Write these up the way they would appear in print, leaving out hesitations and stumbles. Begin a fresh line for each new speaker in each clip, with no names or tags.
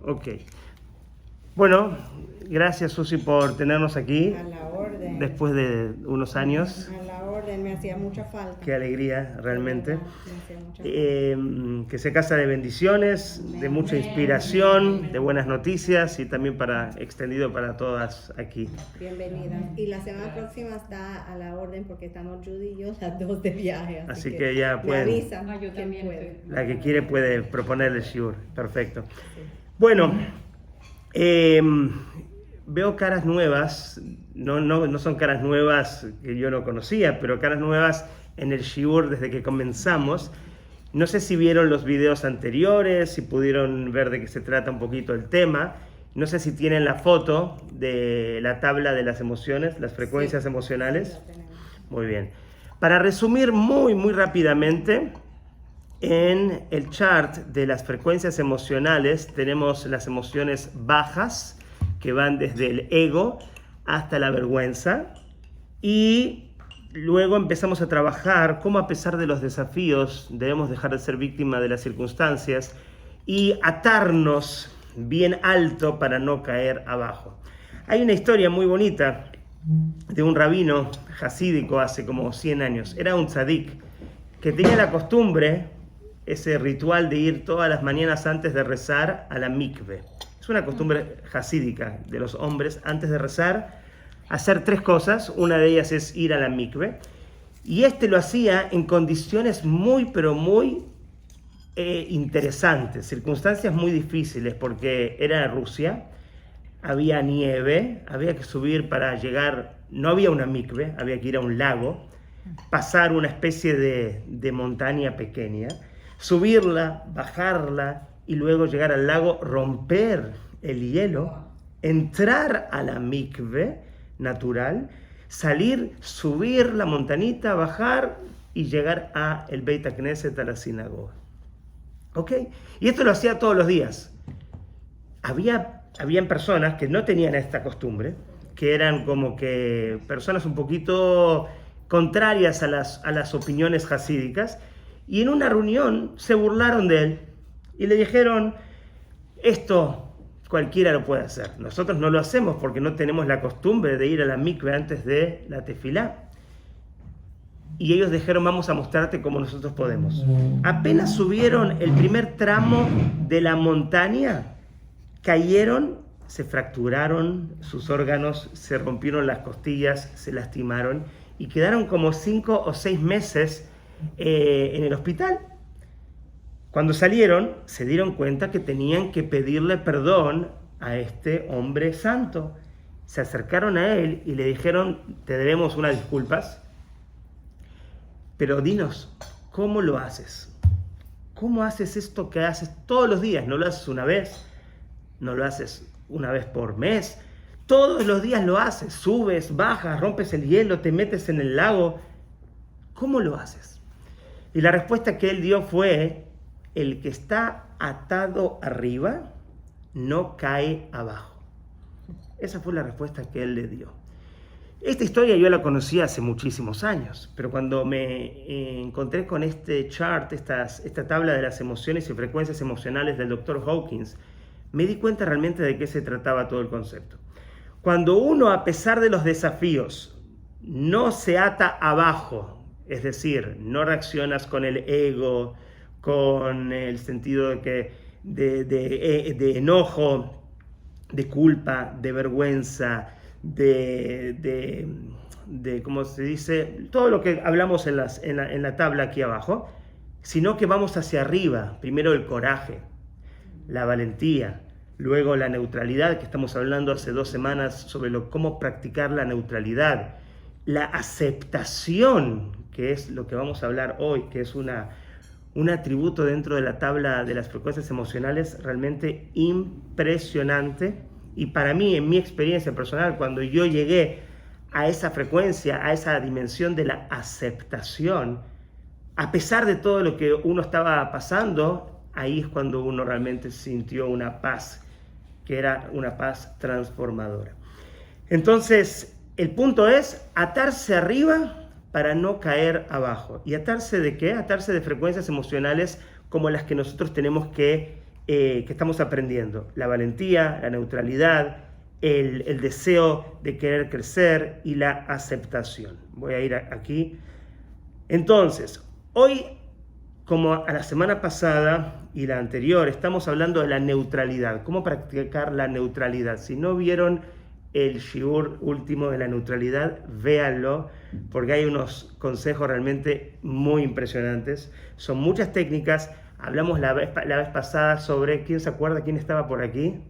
Ok. Bueno, gracias Susi por tenernos aquí.
A la orden.
Después de unos años.
A la orden, me hacía mucha falta.
Qué alegría, realmente.
Me hacía mucha falta.
Que sea casa de bendiciones, de mucha inspiración, de buenas noticias y también extendido para todas aquí.
Bienvenidas. Y la semana próxima está a la orden porque estamos Judy y yo las dos de viaje.
Así que ya
me
pueden.
avisan
yo
quién
también
puede.
La que quiere puede proponer el shiur. Perfecto.
Sí.
Bueno, veo caras nuevas. No son caras nuevas que yo no conocía, pero caras nuevas en el shiur desde que comenzamos. No sé si vieron los videos anteriores, si pudieron ver de qué se trata un poquito el tema. No sé si tienen la foto de la tabla de las emociones, las frecuencias emocionales.
Sí, la tenemos.
Muy bien. Para resumir muy rápidamente, en el chart de las frecuencias emocionales tenemos las emociones bajas, que van desde el ego hasta la vergüenza, y luego empezamos a trabajar cómo, a pesar de los desafíos, debemos dejar de ser víctima de las circunstancias y atarnos bien alto para no caer abajo. Hay una historia muy bonita de un rabino jasídico hace como 100 años. Era un tzadik que tenía la costumbre, ese ritual de ir todas las mañanas antes de rezar a la mikve. Es una costumbre jasídica de los hombres, antes de rezar, hacer 3 cosas. Una de ellas es ir a la mikve. Y lo hacía en condiciones muy interesantes, circunstancias muy difíciles, porque era Rusia, había nieve, había que subir para llegar, no había una mikve, había que ir a un lago, pasar una especie de montaña pequeña, subirla, bajarla y luego llegar al lago, romper el hielo, entrar a la mikve natural, salir, subir la montañita, bajar y llegar a el Beit HaKnesset, a la sinagoga. ¿Ok? Y esto lo hacía todos los días. Habían personas que no tenían esta costumbre, que eran como que personas un poquito contrarias a las opiniones jasídicas, y en una reunión se burlaron de él y le dijeron: esto cualquiera lo puede hacer, nosotros no lo hacemos porque no tenemos la costumbre de ir a la mikve antes de la tefilá. Y ellos dijeron: vamos a mostrarte cómo nosotros podemos. Apenas subieron el primer tramo de la montaña, cayeron, se fracturaron sus órganos, se rompieron las costillas, se lastimaron y quedaron como 5 o 6 meses en el hospital. Cuando salieron, se dieron cuenta que tenían que pedirle perdón a este hombre santo. Se acercaron a él y le dijeron: te debemos unas disculpas, pero dinos, ¿cómo lo haces? ¿Cómo haces esto que haces todos los días? No lo haces una vez, no lo haces una vez por mes, todos los días lo haces, subes, bajas, rompes el hielo, te metes en el lago. ¿Cómo lo haces? Y la respuesta que él dio fue: el que está atado arriba no cae abajo. Esa fue la respuesta que él le dio. Esta historia yo la conocí hace muchísimos años, pero cuando me encontré con este chart, esta tabla de las emociones y frecuencias emocionales del Dr. Hawkins, me di cuenta realmente de qué se trataba todo el concepto. Cuando uno, a pesar de los desafíos, no se ata abajo, es decir, no reaccionas con el ego, con el sentido de enojo, de culpa, de vergüenza, ¿cómo se dice? Todo lo que hablamos en la tabla aquí abajo, sino que vamos hacia arriba. Primero el coraje, la valentía, luego la neutralidad, que estamos hablando hace 2 semanas sobre cómo practicar la neutralidad, la aceptación, que es lo que vamos a hablar hoy, que es un atributo dentro de la tabla de las frecuencias emocionales realmente impresionante. Y para mí, en mi experiencia personal, cuando yo llegué a esa frecuencia, a esa dimensión de la aceptación, a pesar de todo lo que uno estaba pasando, ahí es cuando uno realmente sintió una paz, que era una paz transformadora. Entonces, el punto es atarse arriba para no caer abajo. ¿Y atarse de qué? Atarse de frecuencias emocionales como las que nosotros tenemos que que estamos aprendiendo. La valentía, la neutralidad, el deseo de querer crecer y la aceptación. Voy a ir aquí. Entonces, hoy, como a la semana pasada y la anterior, estamos hablando de la neutralidad. ¿Cómo practicar la neutralidad? Si no vieron el shiur último de la neutralidad, véanlo, porque hay unos consejos realmente muy impresionantes. Son muchas técnicas. Hablamos la vez pasada sobre, ¿quién se acuerda quién estaba por aquí?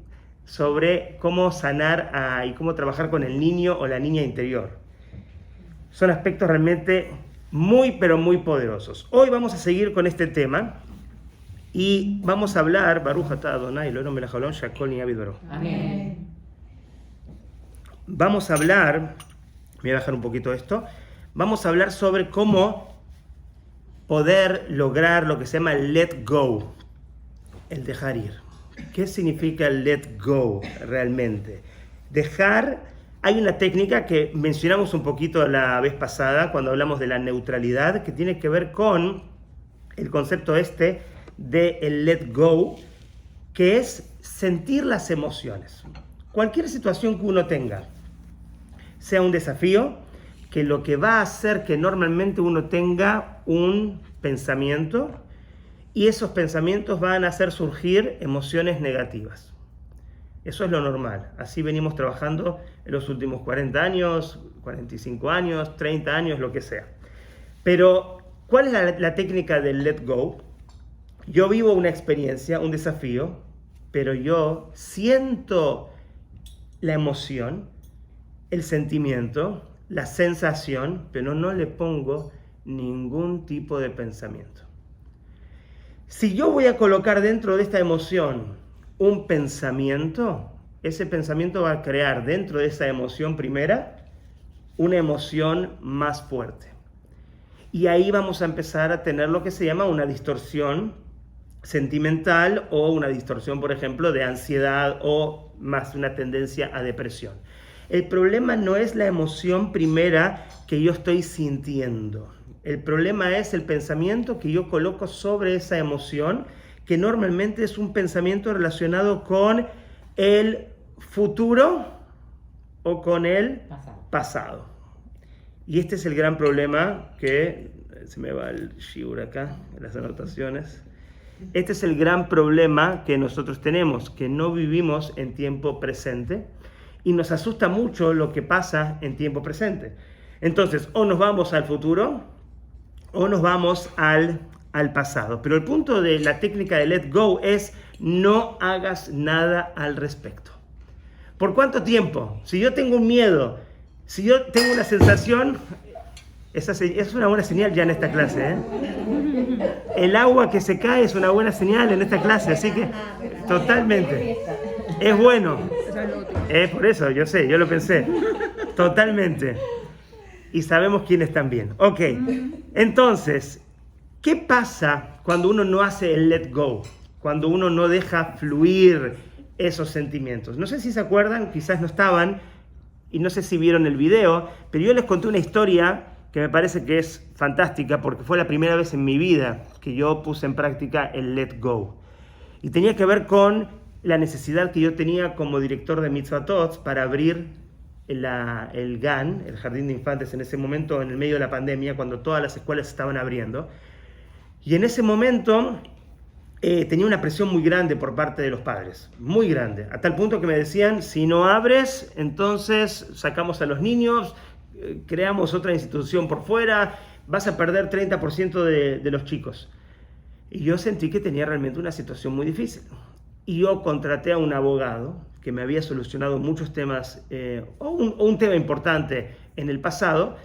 Sobre cómo sanar y cómo trabajar con el niño o la niña interior. Son aspectos realmente muy, pero muy poderosos. Hoy vamos a seguir con este tema y vamos a hablar, Baruch atah Adonai Eloheinu melech haolam she'akol nihaya bidbaro.
Amén.
Vamos a hablar, voy a bajar un poquito esto, vamos a hablar sobre cómo poder lograr lo que se llama el let go, el dejar ir. ¿Qué significa el let go realmente? Dejar, hay una técnica que mencionamos un poquito la vez pasada cuando hablamos de la neutralidad, que tiene que ver con el concepto de el let go, que es sentir las emociones. Cualquier situación que uno tenga, sea un desafío, que lo que va a hacer que normalmente uno tenga un pensamiento y esos pensamientos van a hacer surgir emociones negativas. Eso es lo normal. Así venimos trabajando en los últimos 40 años, 45 años, 30 años, lo que sea. Pero, ¿cuál es la técnica del let go? Yo vivo una experiencia, un desafío, pero yo siento la emoción, el sentimiento, la sensación, pero no le pongo ningún tipo de pensamiento. Si yo voy a colocar dentro de esta emoción un pensamiento, ese pensamiento va a crear dentro de esa emoción primera una emoción más fuerte. Y ahí vamos a empezar a tener lo que se llama una distorsión sentimental o una distorsión, por ejemplo, de ansiedad o más una tendencia a depresión. El problema no es la emoción primera que yo estoy sintiendo. El problema es el pensamiento que yo coloco sobre esa emoción, que normalmente es un pensamiento relacionado con el futuro o con el pasado. Y este es el gran problema que, se me va el shiur acá, en las anotaciones. Este es el gran problema que nosotros tenemos, que no vivimos en tiempo presente y nos asusta mucho lo que pasa en tiempo presente. Entonces, o nos vamos al futuro o nos vamos al pasado. Pero el punto de la técnica de let go es no hagas nada al respecto. ¿Por cuánto tiempo? Si yo tengo un miedo, si yo tengo una sensación, esa es una buena señal ya en esta clase, ¿eh? El agua que se cae es una buena señal en esta clase, así que totalmente. Es bueno. Por eso, yo sé, yo lo pensé. Totalmente. Y sabemos quiénes también. Ok, entonces, ¿qué pasa cuando uno no hace el let go? Cuando uno no deja fluir esos sentimientos. No sé si se acuerdan, quizás no estaban, y no sé si vieron el video, pero yo les conté una historia que me parece que es fantástica porque fue la primera vez en mi vida que yo puse en práctica el let go. Y tenía que ver con la necesidad que yo tenía como director de Mitzvatot para abrir el GAN, el Jardín de Infantes, en ese momento, en el medio de la pandemia, cuando todas las escuelas estaban abriendo. Y en ese momento tenía una presión muy grande por parte de los padres, muy grande, a tal punto que me decían, si no abres, entonces sacamos a los niños, creamos otra institución por fuera, vas a perder 30% de los chicos. Y yo sentí que tenía realmente una situación muy difícil. Y yo contraté a un abogado que me había solucionado muchos temas, o un tema importante en el pasado,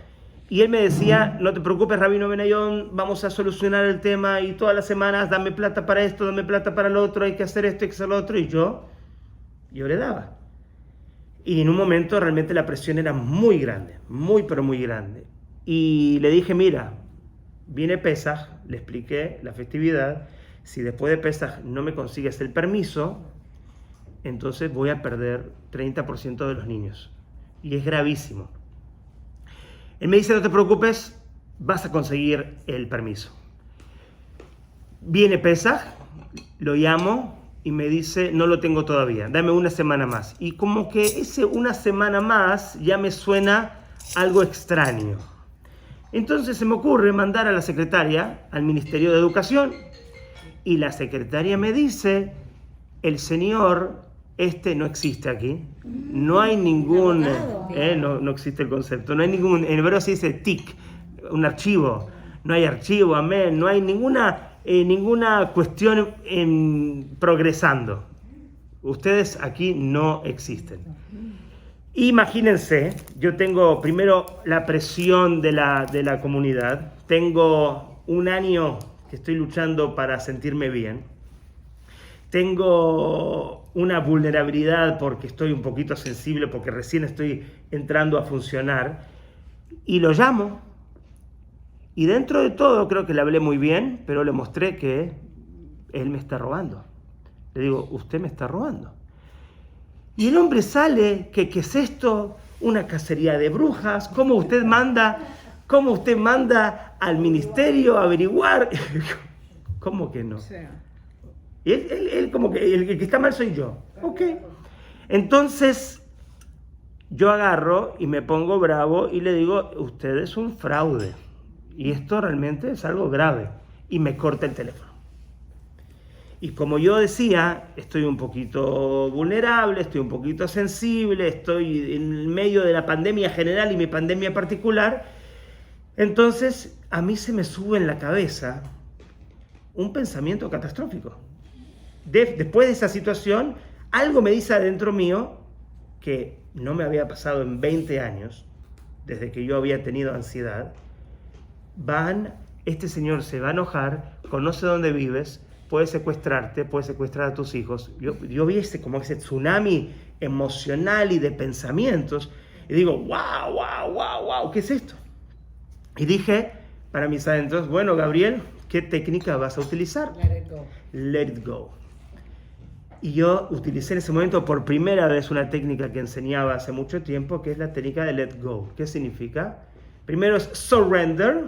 y él me decía, no te preocupes, Rabino Benayón, vamos a solucionar el tema, y todas las semanas dame plata para esto, dame plata para lo otro, hay que hacer esto, hay que hacer lo otro, y yo le daba. Y en un momento realmente la presión era muy grande, muy pero muy grande. Y le dije, mira, viene Pesaj, le expliqué la festividad, si después de Pesaj no me consigues el permiso, entonces voy a perder 30% de los niños. Y es gravísimo. Él me dice, no te preocupes, vas a conseguir el permiso. Viene Pesaj, lo llamo y me dice, no lo tengo todavía, dame una semana más. Y como que ese una semana más ya me suena algo extraño. Entonces se me ocurre mandar a la secretaria al Ministerio de Educación y la secretaria me dice, el señor no existe aquí, no hay ningún, no existe el concepto, no hay ningún, en hebreo se dice tik, un archivo, no hay archivo, amén, no hay ninguna cuestión progresando. Ustedes aquí no existen. Imagínense, yo tengo primero la presión de la comunidad, tengo un año que estoy luchando para sentirme bien, tengo una vulnerabilidad porque estoy un poquito sensible, porque recién estoy entrando a funcionar, y lo llamo, y dentro de todo creo que le hablé muy bien, pero le mostré que él me está robando. Le digo, usted me está robando. Y el hombre sale, ¿qué es esto? Una cacería de brujas. ¿Cómo usted manda al ministerio a averiguar? ¿Cómo que no? Y él como que el que está mal soy yo. Ok. Entonces yo agarro y me pongo bravo y le digo, usted es un fraude. Y esto realmente es algo grave. Y me corta el teléfono. Y como yo decía, estoy un poquito vulnerable, estoy un poquito sensible, estoy en medio de la pandemia general y mi pandemia particular. Entonces, a mí se me sube en la cabeza un pensamiento catastrófico. Después de esa situación, algo me dice adentro mío que no me había pasado en 20 años, desde que yo había tenido ansiedad. Este señor se va a enojar, conoce dónde vives, puede secuestrarte, puede secuestrar a tus hijos. Yo vi como ese tsunami emocional y de pensamientos, y digo, wow, ¿qué es esto? Y dije, para mis adentros, bueno, Gabriel, ¿qué técnica vas a utilizar? Let it go. Y yo utilicé en ese momento por primera vez una técnica que enseñaba hace mucho tiempo, que es la técnica de let go. ¿Qué significa? Primero es surrender,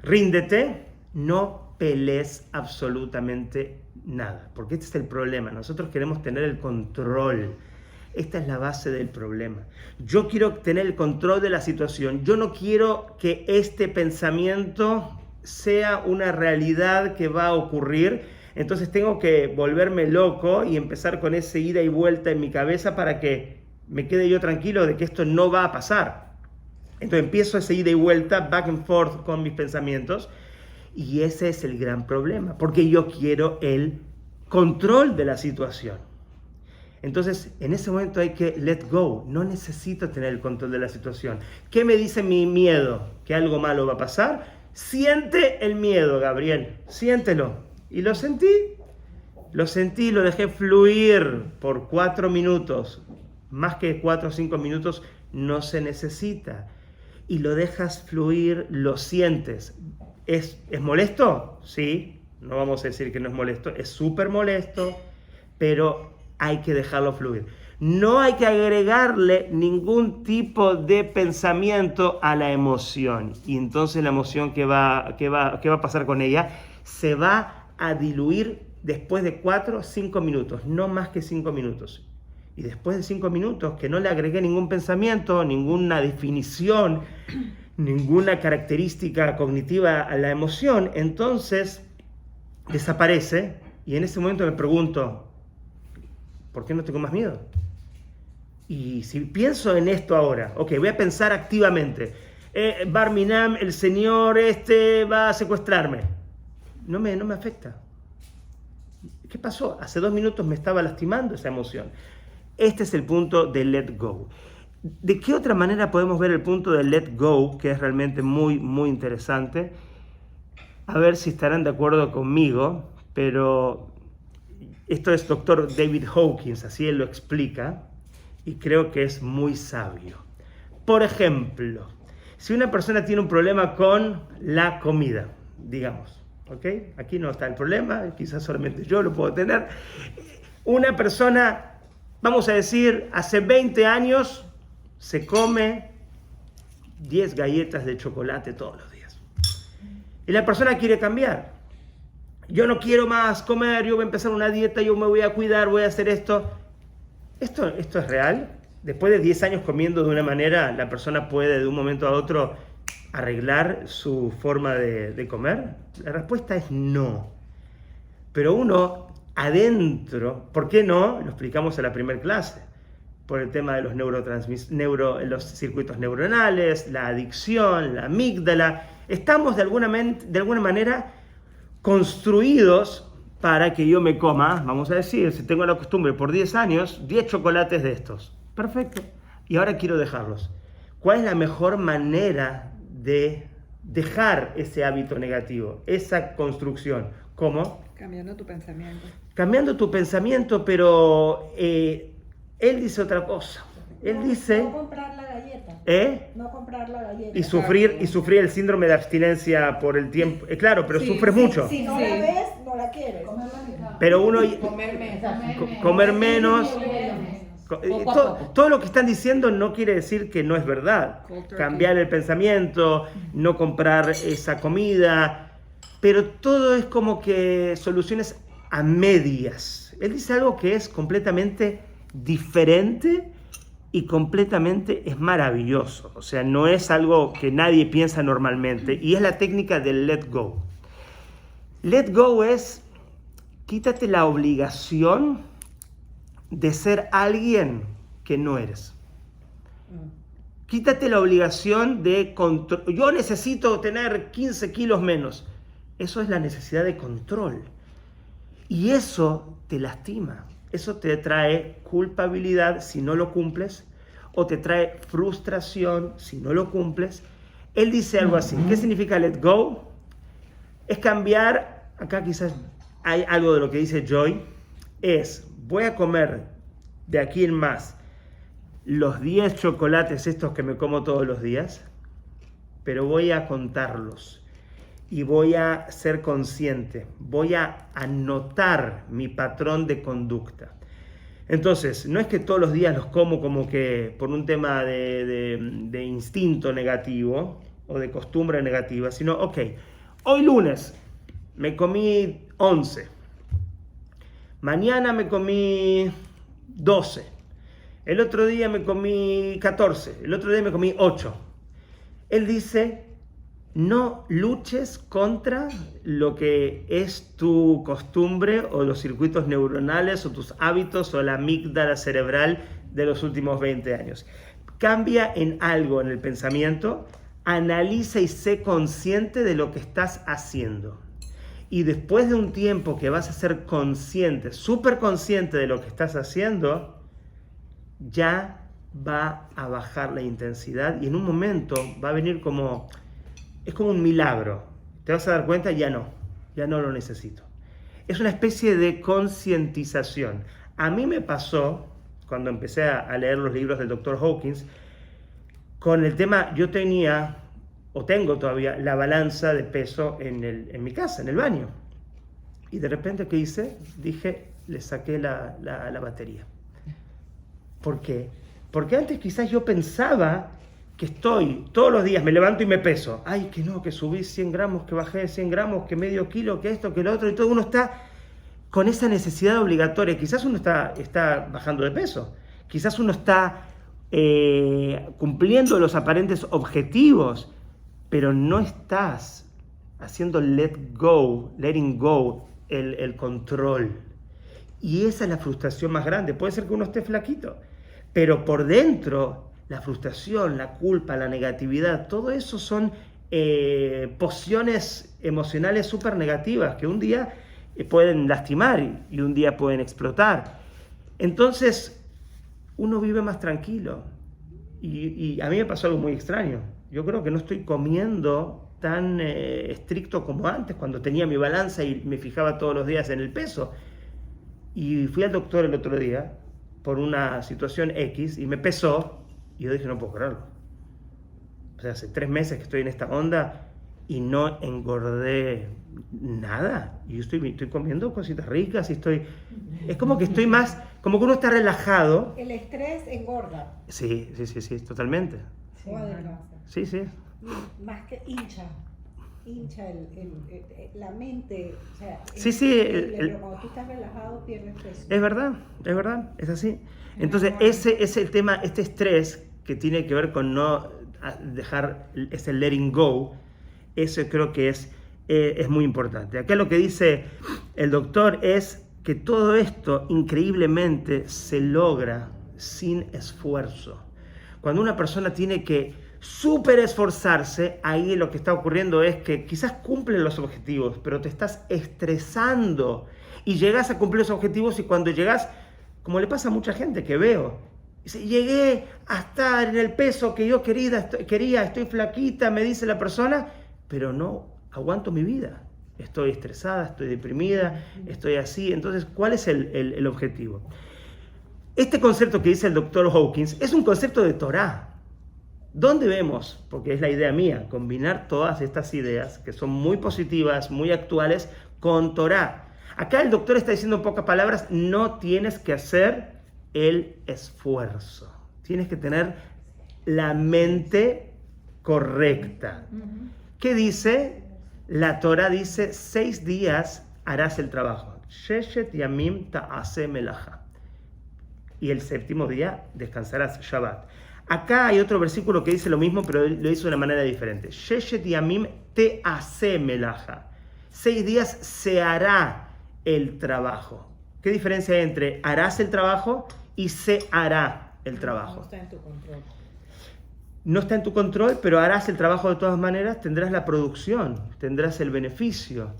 ríndete, no pelees absolutamente nada, porque este es el problema. Nosotros queremos tener el control. Esta es la base del problema. Yo quiero tener el control de la situación. Yo no quiero que este pensamiento sea una realidad que va a ocurrir. Entonces tengo que volverme loco y empezar con ese ida y vuelta en mi cabeza para que me quede yo tranquilo de que esto no va a pasar. Entonces empiezo ese ida y vuelta, back and forth con mis pensamientos. Y ese es el gran problema, porque yo quiero el control de la situación. Entonces, en ese momento hay que let go. No necesito tener el control de la situación. ¿Qué me dice mi miedo? ¿Que algo malo va a pasar? Siente el miedo, Gabriel. Siéntelo. Y lo sentí, lo dejé fluir por 4 minutos. Más que 4 o 5 minutos no se necesita. Y lo dejas fluir, lo sientes. ¿Es molesto? Sí, no vamos a decir que no es molesto, es súper molesto, pero hay que dejarlo fluir. No hay que agregarle ningún tipo de pensamiento a la emoción. Y entonces la emoción ¿qué va a pasar con ella? Se va a diluir después de 4 o 5 minutos, no más que 5 minutos. Y después de 5 minutos, que no le agregué ningún pensamiento, ninguna definición, ninguna característica cognitiva a la emoción, entonces desaparece. Y en ese momento me pregunto, ¿por qué no tengo más miedo? Y si pienso en esto ahora, ok, voy a pensar activamente, Bar Minam, el señor va a secuestrarme. No me afecta. ¿Qué pasó? Hace 2 minutos me estaba lastimando esa emoción. Este es el punto de let go. ¿De qué otra manera podemos ver el punto de let go, que es realmente muy, muy interesante? A ver si estarán de acuerdo conmigo, pero esto es Dr. David Hawkins, así él lo explica, y creo que es muy sabio. Por ejemplo, si una persona tiene un problema con la comida, digamos, ¿ok? Aquí no está el problema, quizás solamente yo lo puedo tener. Una persona, vamos a decir, hace 20 años se come 10 galletas de chocolate todos los días. Y la persona quiere cambiar. yo no quiero más comer, yo voy a empezar una dieta, yo me voy a cuidar, voy a hacer esto. ¿Esto es real? Después de 10 años comiendo de una manera, ¿la persona puede de un momento a otro arreglar su forma de comer? La respuesta es no. Pero uno adentro, ¿por qué no? Lo explicamos en la primera clase. Por el tema de los los circuitos neuronales, la adicción, la amígdala. Estamos de alguna manera construidos para que yo me coma, vamos a decir, si tengo la costumbre por 10 años, 10 chocolates de estos. Perfecto. Y ahora quiero dejarlos. ¿Cuál es la mejor manera de dejar ese hábito negativo, esa construcción? ¿Cómo?
Cambiando tu pensamiento.
Cambiando tu pensamiento, pero él dice otra cosa. Él dice...
No comprar la galleta. No comprar la galleta.
Y sufrir el síndrome de abstinencia por el tiempo. Claro, pero sufres mucho.
Si no la ves, no la quieres.
Pero uno...
Comer menos.
Todo lo que están diciendo no quiere decir que no es verdad. Cambiar el pensamiento, no comprar esa comida, pero todo es como que soluciones a medias. Él dice algo que es completamente diferente y completamente es maravilloso. O sea, no es algo que nadie piensa normalmente y es la técnica del let go. Let go es quítate la obligación de ser alguien que no eres. Quítate la obligación de yo necesito tener 15 kilos menos. Eso es la necesidad de control. Y eso te lastima. Eso te trae culpabilidad si no lo cumples, o te trae frustración si no lo cumples. Él dice algo así. ¿Qué significa let go? Es cambiar, acá quizás hay algo de lo que dice Joy, es voy a comer de aquí en más los 10 chocolates estos que me como todos los días, pero voy a contarlos y voy a ser consciente, voy a anotar mi patrón de conducta. Entonces, no es que todos los días los como como que por un tema de instinto negativo o de costumbre negativa, sino, ok, hoy lunes me comí 11, mañana me comí 12, el otro día me comí 14, el otro día me comí 8. Él dice, no luches contra lo que es tu costumbre o los circuitos neuronales o tus hábitos o la amígdala cerebral de los últimos 20 años. Cambia en algo en el pensamiento, analiza y sé consciente de lo que estás haciendo. Y después de un tiempo que vas a ser consciente, súper consciente de lo que estás haciendo, ya va a bajar la intensidad y en un momento va a venir como... Es como un milagro. Te vas a dar cuenta, ya no lo necesito. Es una especie de concientización. A mí me pasó, cuando empecé a leer los libros del Dr. Hawkins, con el tema, yo tenía, o tengo todavía, la balanza de peso en mi casa, en el baño. Y de repente, ¿qué hice? Dije, le saqué la batería. ¿Por qué? Porque antes quizás yo pensaba que estoy, todos los días me levanto y me peso. Ay, que no, que subí 100 gramos, que bajé 100 gramos, que medio kilo, que esto, que lo otro. Y todo uno está con esa necesidad obligatoria. Quizás uno está bajando de peso. Quizás uno está cumpliendo los aparentes objetivos. Pero no estás haciendo letting go, el control. Y esa es la frustración más grande. Puede ser que uno esté flaquito. Pero por dentro... La frustración, la culpa, la negatividad, todo eso son pociones emocionales súper negativas que un día pueden lastimar y un día pueden explotar. Entonces, uno vive más tranquilo. Y a mí me pasó algo muy extraño. Yo creo que no estoy comiendo tan estricto como antes, cuando tenía mi balanza y me fijaba todos los días en el peso. Y fui al doctor el otro día por una situación X y me pesó. Y yo dije, no puedo creerlo. O sea, hace 3 meses que estoy en esta onda y no engordé nada. Y yo estoy comiendo cositas ricas y es como que estoy más, como que uno está relajado.
El estrés engorda.
Sí, totalmente.
O adelgaza.
Sí.
Más que hincha. hincha la mente. O sea, cuando tú estás relajado pierdes peso.
Es verdad, es así. Entonces, ese es el tema, este estrés que tiene que ver con no dejar ese letting go, eso creo que es muy importante. Acá lo que dice el doctor es que todo esto increíblemente se logra sin esfuerzo. Cuando una persona tiene que súper esforzarse, ahí lo que está ocurriendo es que quizás cumplen los objetivos, pero te estás estresando y llegas a cumplir los objetivos y cuando llegas, como le pasa a mucha gente que veo, dice, llegué a estar en el peso que yo quería, estoy flaquita, me dice la persona, pero no aguanto mi vida. Estoy estresada, estoy deprimida, estoy así. Entonces, ¿cuál es el objetivo? Este concepto que dice el doctor Hawkins es un concepto de Torá. ¿Dónde vemos? Porque es la idea mía, combinar todas estas ideas que son muy positivas, muy actuales, con Torá. Acá el doctor está diciendo en pocas palabras, no tienes que hacer el esfuerzo. Tienes que tener la mente correcta. ¿Qué dice? La Torá dice, 6 días harás el trabajo. Sheshet yamim ta'aseh melacha. Y el 7º día descansarás, Shabbat. Acá hay otro versículo que dice lo mismo, pero lo dice de una manera diferente. Sheshet yamim te'aseh melacha. 6 días se hará el trabajo. ¿Qué diferencia hay entre harás el trabajo y se hará el trabajo?
No está en tu control.
No está en tu control, pero harás el trabajo de todas maneras, tendrás la producción, tendrás el beneficio.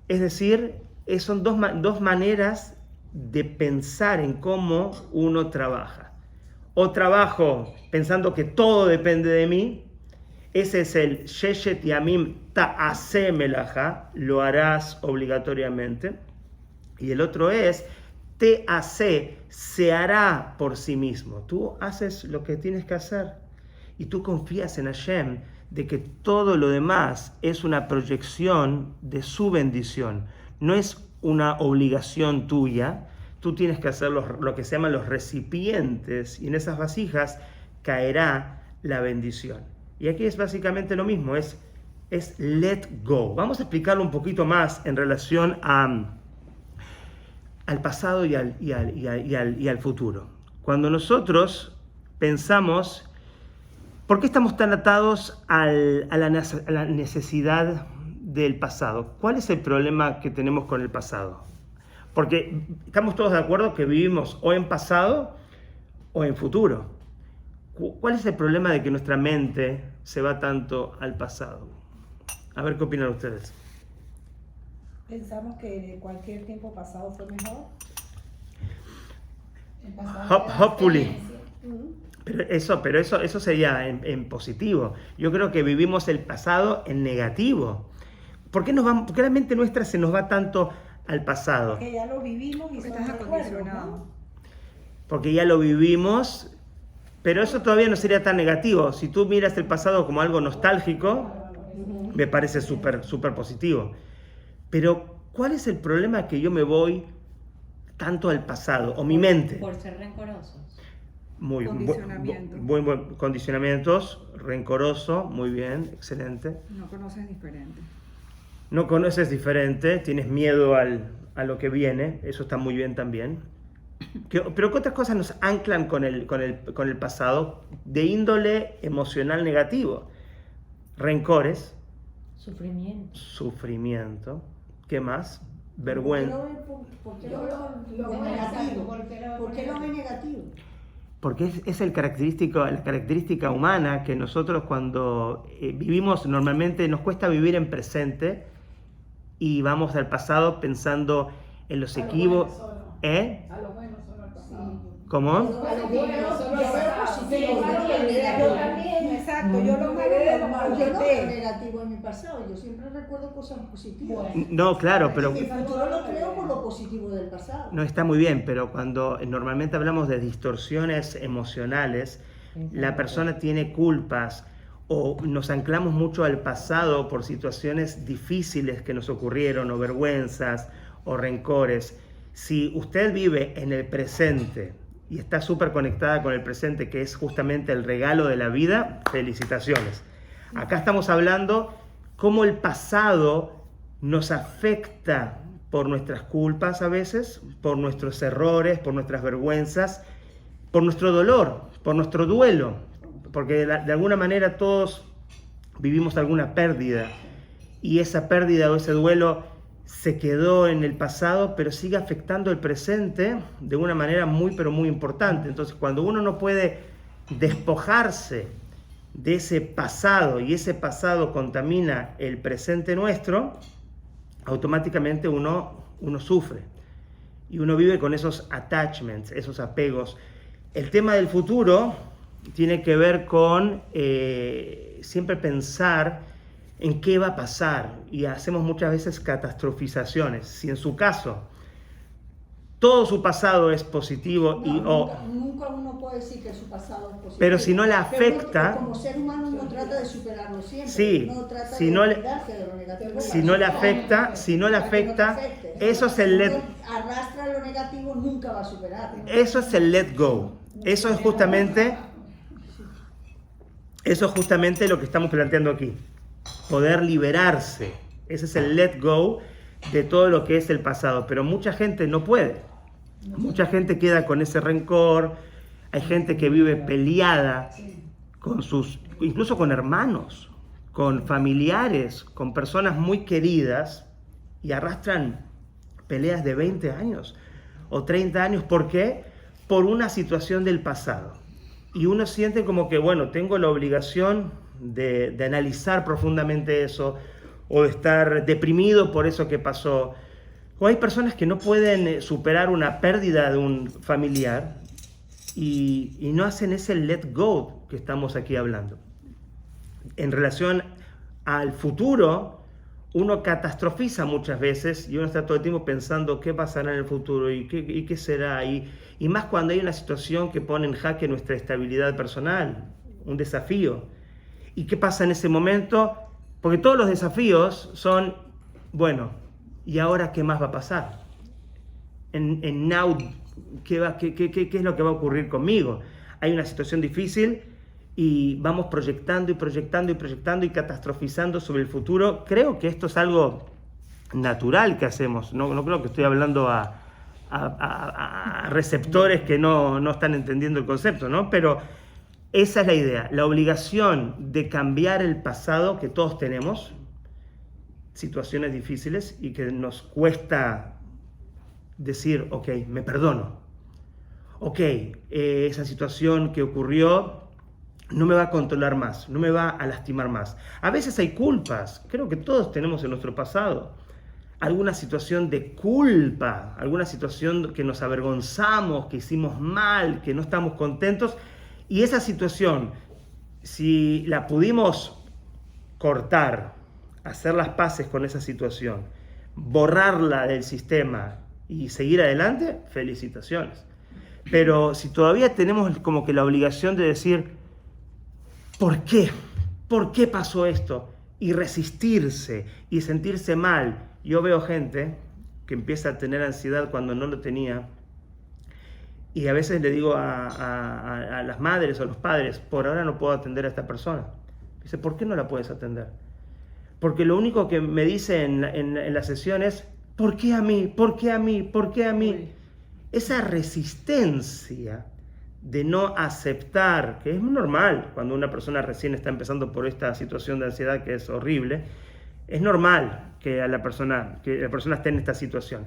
Es decir, son dos maneras de pensar en cómo uno trabaja. O trabajo pensando que todo depende de mí, ese es el Sheshet Yamim Ta'aseh Melacha, lo harás obligatoriamente. Y el otro es Te'aseh, se hará por sí mismo. Tú haces lo que tienes que hacer. Y tú confías en Hashem de que todo lo demás es una proyección de su bendición. No es una obligación tuya. Tú tienes que hacer lo que se llaman los recipientes y en esas vasijas caerá la bendición. Y aquí es básicamente lo mismo, es let go. Vamos a explicarlo un poquito más en relación al pasado y al futuro. Cuando nosotros pensamos, ¿por qué estamos tan atados a la necesidad del pasado? ¿Cuál es el problema que tenemos con el pasado? Porque estamos todos de acuerdo que vivimos o en pasado o en futuro. ¿Cuál es el problema de que nuestra mente se va tanto al pasado? A ver qué opinan ustedes.
¿Pensamos que cualquier tiempo pasado fue mejor?
Hopefully. Pero eso sería en positivo. Yo creo que vivimos el pasado en negativo. ¿Por qué la mente nuestra se nos va tanto al pasado?
Porque ya lo vivimos y estás acondicionado. ¿No?
Porque ya lo vivimos, pero eso todavía no sería tan negativo. Si tú miras el pasado como algo nostálgico, me parece súper positivo. Pero, ¿cuál es el problema que yo me voy tanto al pasado? O mi mente.
Por ser rencorosos.
Muy
Condicionamientos.
buen condicionamientos, rencoroso, muy bien, excelente.
No conoces diferente.
No conoces diferente, tienes miedo a lo que viene, eso está muy bien también. Pero ¿qué otras cosas nos anclan con el pasado de índole emocional negativo? Rencores. Sufrimiento. ¿Qué más? Vergüenza.
¿Por qué lo ve negativo? ¿Por qué lo ve negativo?
Porque es la característica humana que nosotros cuando vivimos normalmente nos cuesta vivir en presente y vamos al pasado pensando en los equívocos. ¿Eh?
A lo bueno solo el pasado.
¿Cómo?
A lo bueno solo el pasado. Yo también, exacto. Yo lo veo negativo en mi pasado. Yo siempre recuerdo cosas positivas.
No, claro, pero
Mi futuro lo creo por lo positivo del pasado.
no está muy bien, pero cuando normalmente hablamos de distorsiones emocionales, la persona tiene culpas o nos anclamos mucho al pasado por situaciones difíciles que nos ocurrieron o vergüenzas o rencores. Si usted vive en el presente y está súper conectada con el presente, que es justamente el regalo de la vida, felicitaciones. Acá estamos hablando cómo el pasado nos afecta por nuestras culpas a veces, por nuestros errores, por nuestras vergüenzas, por nuestro dolor, por nuestro duelo, porque de alguna manera todos vivimos alguna pérdida y esa pérdida o ese duelo se quedó en el pasado, pero sigue afectando el presente de una manera muy, pero muy importante. Entonces, cuando uno no puede despojarse de ese pasado y ese pasado contamina el presente nuestro, automáticamente uno sufre y uno vive con esos attachments, esos apegos. El tema del futuro tiene que ver con siempre pensar en qué va a pasar y hacemos muchas veces catastrofizaciones. Si en su caso todo su pasado es positivo
nunca uno puede decir que su pasado es positivo.
Pero si no le
Pero
afecta,
como ser humano uno trata de superarlo siempre.
sí,
No trata
si
de
no le-
olvidarse de lo negativo.
si no le afecta, eso es el let,
Arrastra lo negativo, nunca va a superar.
eso es el let go. Eso es justamente lo que estamos planteando aquí. Poder liberarse. Ese es el let go de todo lo que es el pasado. Pero mucha gente no puede. Mucha gente queda con ese rencor. Hay gente que vive peleada con incluso con hermanos, con familiares, con personas muy queridas y arrastran peleas de 20 años o 30 años. ¿Por qué? Por una situación del pasado. Y uno siente como que, bueno, tengo la obligación de analizar profundamente eso, o de estar deprimido por eso que pasó. O hay personas que no pueden superar una pérdida de un familiar y no hacen ese let go que estamos aquí hablando. En relación al futuro, uno catastrofiza muchas veces y uno está todo el tiempo pensando qué pasará en el futuro y qué será. Y más cuando hay una situación que pone en jaque nuestra estabilidad personal, un desafío. ¿Y qué pasa en ese momento? Porque todos los desafíos son, bueno, ¿y ahora qué más va a pasar? En now, ¿qué es lo que va a ocurrir conmigo? Hay una situación difícil y vamos proyectando y proyectando y proyectando y catastrofizando sobre el futuro. Creo que esto es algo natural que hacemos. No creo que estoy hablando a receptores que no están entendiendo el concepto, ¿no? Pero esa es la idea, la obligación de cambiar el pasado que todos tenemos, situaciones difíciles y que nos cuesta decir, ok, me perdono. Ok, esa situación que ocurrió no me va a controlar más, no me va a lastimar más. A veces hay culpas, creo que todos tenemos en nuestro pasado alguna situación de culpa, alguna situación que nos avergonzamos, que hicimos mal, que no estamos contentos. Y esa situación, si la pudimos cortar, hacer las paces con esa situación, borrarla del sistema y seguir adelante, felicitaciones. Pero si todavía tenemos como que la obligación de decir, ¿por qué? ¿Por qué pasó esto? Y resistirse y sentirse mal. Yo veo gente que empieza a tener ansiedad cuando no lo tenía. Y a veces le digo a las madres o a los padres, por ahora no puedo atender a esta persona. Dice, ¿por qué no la puedes atender? Porque lo único que me dice en la sesión es, ¿por qué a mí? ¿Por qué a mí? ¿Por qué a mí? Esa resistencia de no aceptar, que es normal cuando una persona recién está empezando por esta situación de ansiedad que es horrible, es normal que la persona esté en esta situación.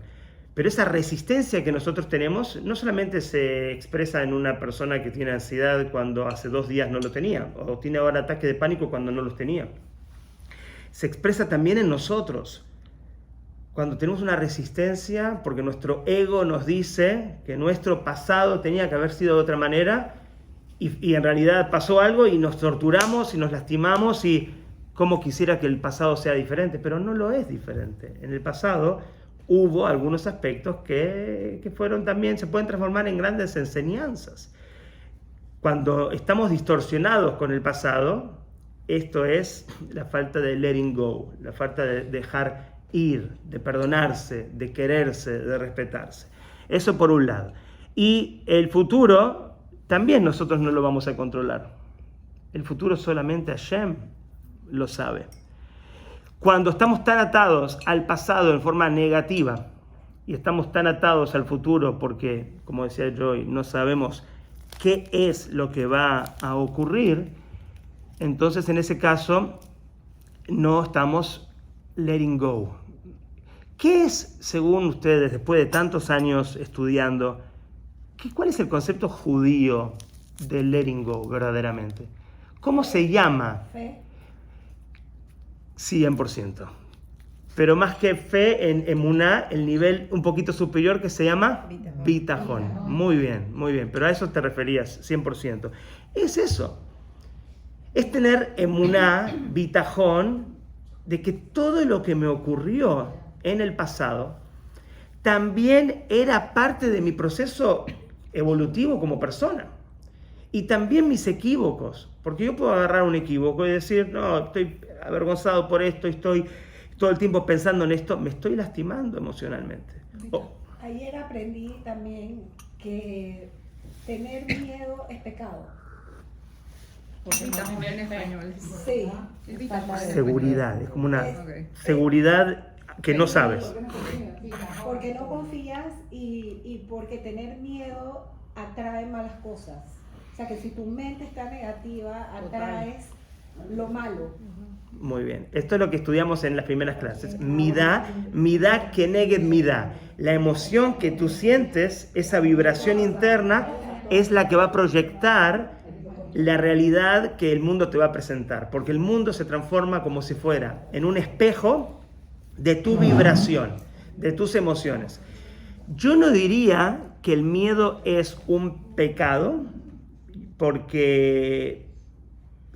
Pero esa resistencia que nosotros tenemos no solamente se expresa en una persona que tiene ansiedad cuando hace 2 días no lo tenía, o tiene ahora ataque de pánico cuando no los tenía. Se expresa también en nosotros, cuando tenemos una resistencia porque nuestro ego nos dice que nuestro pasado tenía que haber sido de otra manera y en realidad pasó algo y nos torturamos y nos lastimamos y como quisiera que el pasado sea diferente, pero no lo es diferente. En el pasado hubo algunos aspectos que fueron también, se pueden transformar en grandes enseñanzas. Cuando estamos distorsionados con el pasado, esto es la falta de letting go, la falta de dejar ir, de perdonarse, de quererse, de respetarse. Eso por un lado. Y el futuro, también nosotros no lo vamos a controlar. El futuro solamente Hashem lo sabe. Cuando estamos tan atados al pasado en forma negativa y estamos tan atados al futuro porque, como decía Joy, no sabemos qué es lo que va a ocurrir, entonces en ese caso no estamos letting go. ¿Qué es, según ustedes, después de tantos años estudiando, cuál es el concepto judío de letting go verdaderamente? ¿Cómo se llama?
Fe.
100%. Pero más que fe, en emuná, el nivel un poquito superior que se llama bitajón. Muy bien, muy bien. Pero a eso te referías, 100%. Es eso. Es tener emuná, bitajón, de que todo lo que me ocurrió en el pasado también era parte de mi proceso evolutivo como persona. Y también mis equívocos. Porque yo puedo agarrar un equívoco y decir, no, estoy avergonzado por esto, estoy todo el tiempo pensando en esto, me estoy lastimando emocionalmente.
Ayer aprendí también que tener miedo es pecado.
Bitajón en español.
Sí.
Es bitajón.
Seguridad, es como una
Ok.
seguridad que no sabes.
Porque no confías y porque tener miedo atrae malas cosas. O sea que si tu mente está negativa, atraes lo malo.
Muy bien. Esto es lo que estudiamos en las primeras clases. Midá keneged midá. La emoción que tú sientes, esa vibración interna, es la que va a proyectar la realidad que el mundo te va a presentar. Porque el mundo se transforma como si fuera en un espejo de tu vibración, de tus emociones. Yo no diría que el miedo es un pecado, porque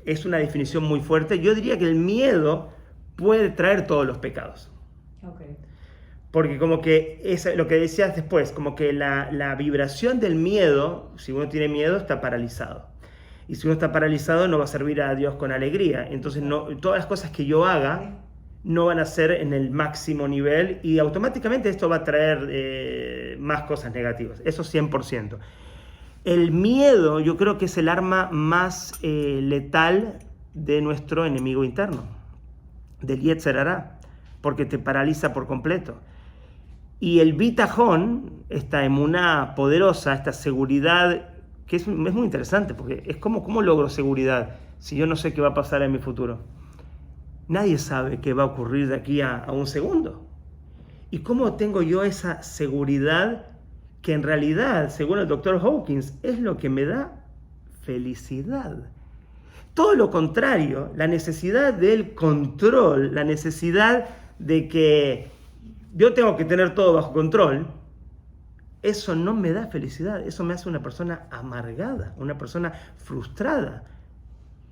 es una definición muy fuerte. Yo diría que el miedo puede traer todos los pecados. Porque como que es lo que decías después, como que la vibración del miedo, si uno tiene miedo, está paralizado. Y si uno está paralizado, no va a servir a Dios con alegría. Entonces todas las cosas que yo haga no van a ser en el máximo nivel y automáticamente esto va a traer más cosas negativas. Eso 100%. El miedo yo creo que es el arma más letal de nuestro enemigo interno, del Yetzer Hará, porque te paraliza por completo. Y el bitajón, esta emuná poderosa, esta seguridad, que es muy interesante, porque es como, ¿cómo logro seguridad si yo no sé qué va a pasar en mi futuro? Nadie sabe qué va a ocurrir de aquí a un segundo. ¿Y cómo tengo yo esa seguridad que en realidad, según el Dr. Hawkins, es lo que me da felicidad? Todo lo contrario, la necesidad del control, la necesidad de que yo tengo que tener todo bajo control, eso no me da felicidad, eso me hace una persona amargada, una persona frustrada.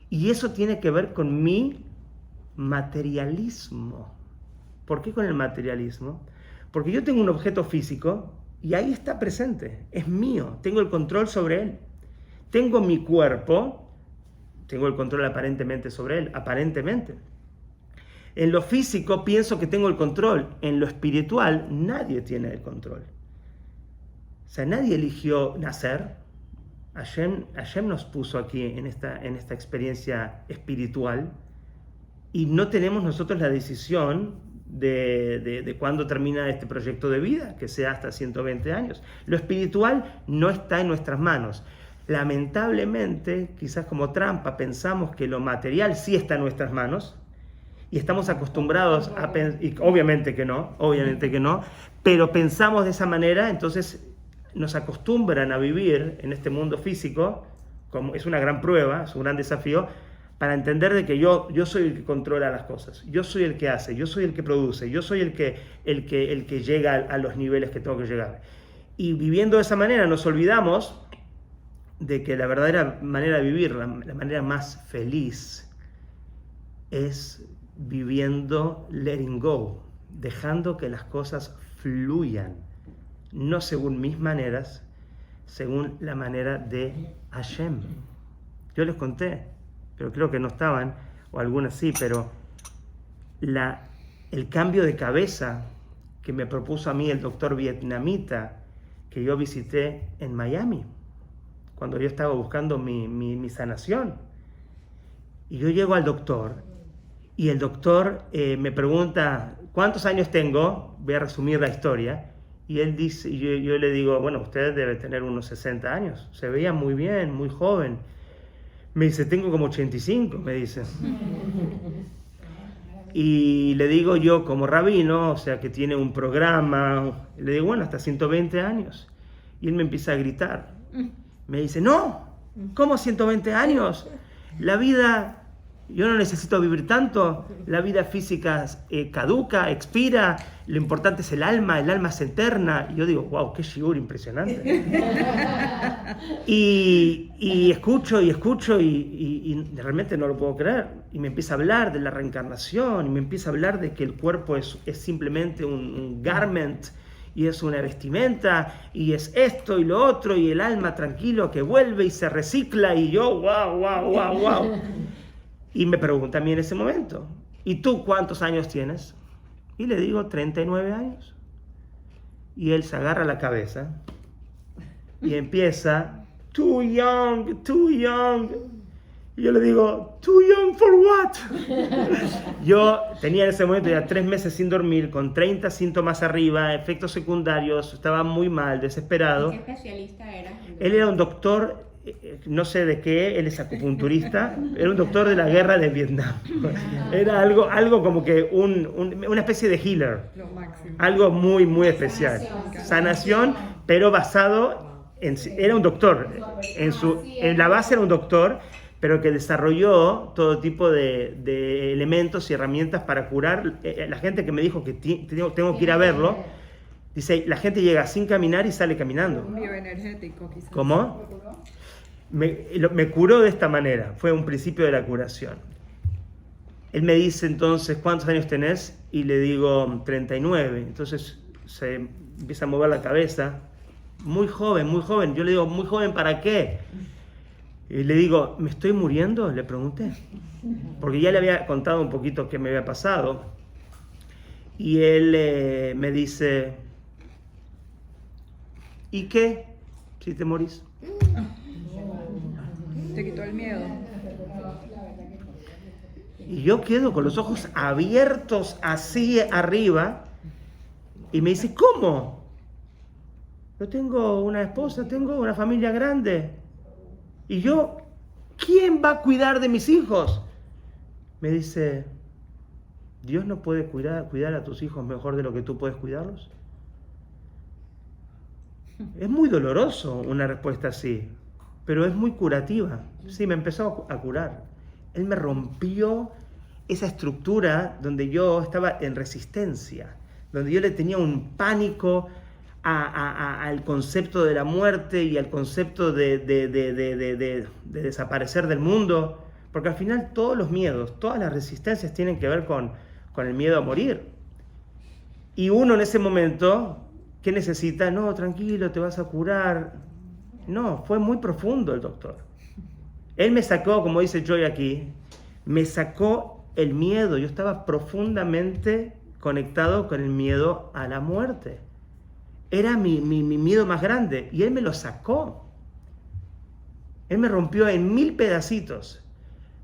Y eso tiene que ver con mi materialismo. ¿Por qué con el materialismo? Porque yo tengo un objeto físico y ahí está presente, es mío, tengo el control sobre él. Tengo mi cuerpo, tengo el control aparentemente sobre él, aparentemente. En lo físico pienso que tengo el control, en lo espiritual nadie tiene el control. O sea, nadie eligió nacer. Hashem nos puso aquí en esta experiencia espiritual y no tenemos nosotros la decisión de cuándo termina este proyecto de vida, que sea hasta 120 años. Lo espiritual no está en nuestras manos. Lamentablemente, quizás como trampa, pensamos que lo material sí está en nuestras manos y estamos acostumbrados a pensar, y obviamente que no, pero pensamos de esa manera, entonces nos acostumbran a vivir en este mundo físico, como es una gran prueba, es un gran desafío, para entender de que yo soy el que controla las cosas, yo soy el que hace, yo soy el que produce, yo soy el que llega a los niveles que tengo que llegar. Y viviendo de esa manera nos olvidamos de que la verdadera manera de vivir, la manera más feliz, es viviendo letting go, dejando que las cosas fluyan, no según mis maneras, según la manera de Hashem. Yo les conté, pero creo que no estaban, o algunas sí, pero el cambio de cabeza que me propuso a mí el doctor vietnamita que yo visité en Miami, cuando yo estaba buscando mi sanación. Y yo llego al doctor Y el doctor me pregunta, ¿cuántos años tengo? Voy a resumir la historia. Y él dice, yo le digo, bueno, usted debe tener unos 60 años. Se veía muy bien, muy joven. Me dice, tengo como 85, me dice. Y le digo yo, como rabino, o sea, que tiene un programa, le digo, bueno, hasta 120 años. Y él me empieza a gritar. Me dice, no, ¿cómo 120 años? La vida, yo no necesito vivir tanto. La vida física caduca, expira. Lo importante es el alma es eterna. Y yo digo, wow, qué shiur impresionante. y escucho y realmente no lo puedo creer. Y me empieza a hablar de la reencarnación y me empieza a hablar de que el cuerpo es simplemente un garment y es una vestimenta y es esto y lo otro y el alma tranquilo que vuelve y se recicla y yo, wow. Y me pregunta a mí en ese momento, ¿y tú cuántos años tienes? Y le digo, 39 años. Y él se agarra la cabeza y empieza, too young. Y yo le digo, too young for what? Yo tenía en ese momento ya 3 meses sin dormir, con 30 síntomas arriba, efectos secundarios, estaba muy mal, desesperado.
¿Qué especialista era?
Él era un doctor, no sé de qué, él es acupunturista, era un doctor de la guerra de Vietnam. Era algo como que una especie de healer,
Lo máximo.
algo muy especial. Sanación, pero basado en... Era un doctor, en la base era un doctor, pero que desarrolló todo tipo de elementos y herramientas para curar. La gente que me dijo que tengo que ir a verlo, dice, la gente llega sin caminar y sale caminando.
Un bioenergético, quizás.
¿Cómo? Me curó de esta manera, fue un principio de la curación. Él me dice entonces, ¿cuántos años tenés? Y le digo, 39. Entonces se empieza a mover la cabeza. Muy joven. Yo le digo, ¿muy joven para qué? Y le digo, ¿me estoy muriendo? Le pregunté. Porque ya le había contado un poquito qué me había pasado. Y él me dice, ¿y qué si te morís?
Te quitó el miedo.
Y yo quedo con los ojos abiertos así arriba y me dice, ¿cómo? Yo tengo una esposa, tengo una familia grande. Y yo, ¿quién va a cuidar de mis hijos? Me dice, ¿Dios no puede cuidar a tus hijos mejor de lo que tú puedes cuidarlos? Es muy doloroso una respuesta así, pero es muy curativa. Sí, me empezó a curar. Él me rompió esa estructura donde yo estaba en resistencia, donde yo le tenía un pánico al concepto de la muerte y al concepto de desaparecer del mundo, porque al final todos los miedos, todas las resistencias tienen que ver con el miedo a morir. Y uno en ese momento, ¿qué necesita? No, tranquilo, te vas a curar. No, fue muy profundo el doctor. Él me sacó, como dice Joy aquí, me sacó el miedo. Yo estaba profundamente conectado con el miedo a la muerte. Era mi miedo más grande y él me lo sacó. Él me rompió en 1000 pedacitos.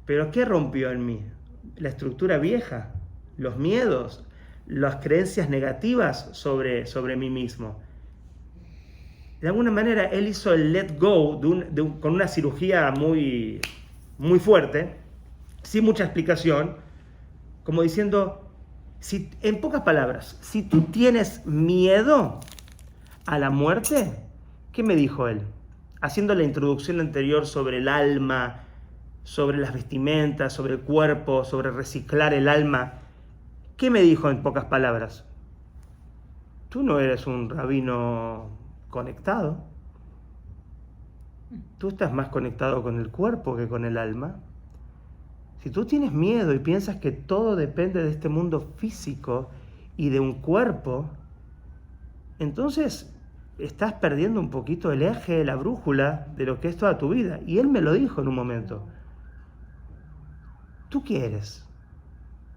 ¿Pero qué rompió en mí? La estructura vieja, los miedos, las creencias negativas sobre mí mismo. De alguna manera él hizo el let go con una cirugía muy fuerte, sin mucha explicación, como diciendo, en pocas palabras, si tú tienes miedo a la muerte, ¿qué me dijo él? Haciendo la introducción anterior sobre el alma, sobre las vestimentas, sobre el cuerpo, sobre reciclar el alma, ¿qué me dijo en pocas palabras? Tú no eres un rabino conectado. Tú estás más conectado con el cuerpo que con el alma. Si tú tienes miedo y piensas que todo depende de este mundo físico y de un cuerpo, entonces estás perdiendo un poquito el eje, la brújula de lo que es toda tu vida. Y él me lo dijo en un momento. ¿Tú qué eres?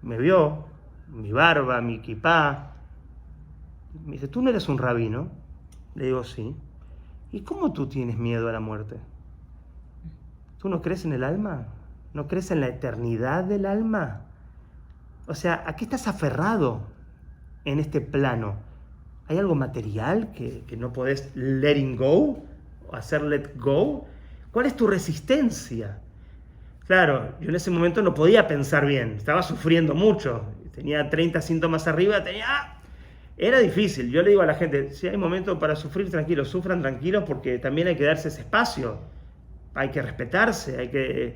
Me vio, mi barba, mi kipá. Me dice, ¿tú no eres un rabino? Le digo, sí. ¿Y cómo tú tienes miedo a la muerte? ¿Tú no crees en el alma? ¿No crees en la eternidad del alma? O sea, ¿a qué estás aferrado en este plano? ¿Hay algo material que no podés letting go? ¿O hacer let go? ¿Cuál es tu resistencia? Claro, yo en ese momento no podía pensar bien, estaba sufriendo mucho, tenía 30 síntomas arriba, era difícil. Yo le digo a la gente, si hay momento para sufrir, tranquilos, sufran tranquilos porque también hay que darse ese espacio, hay que respetarse,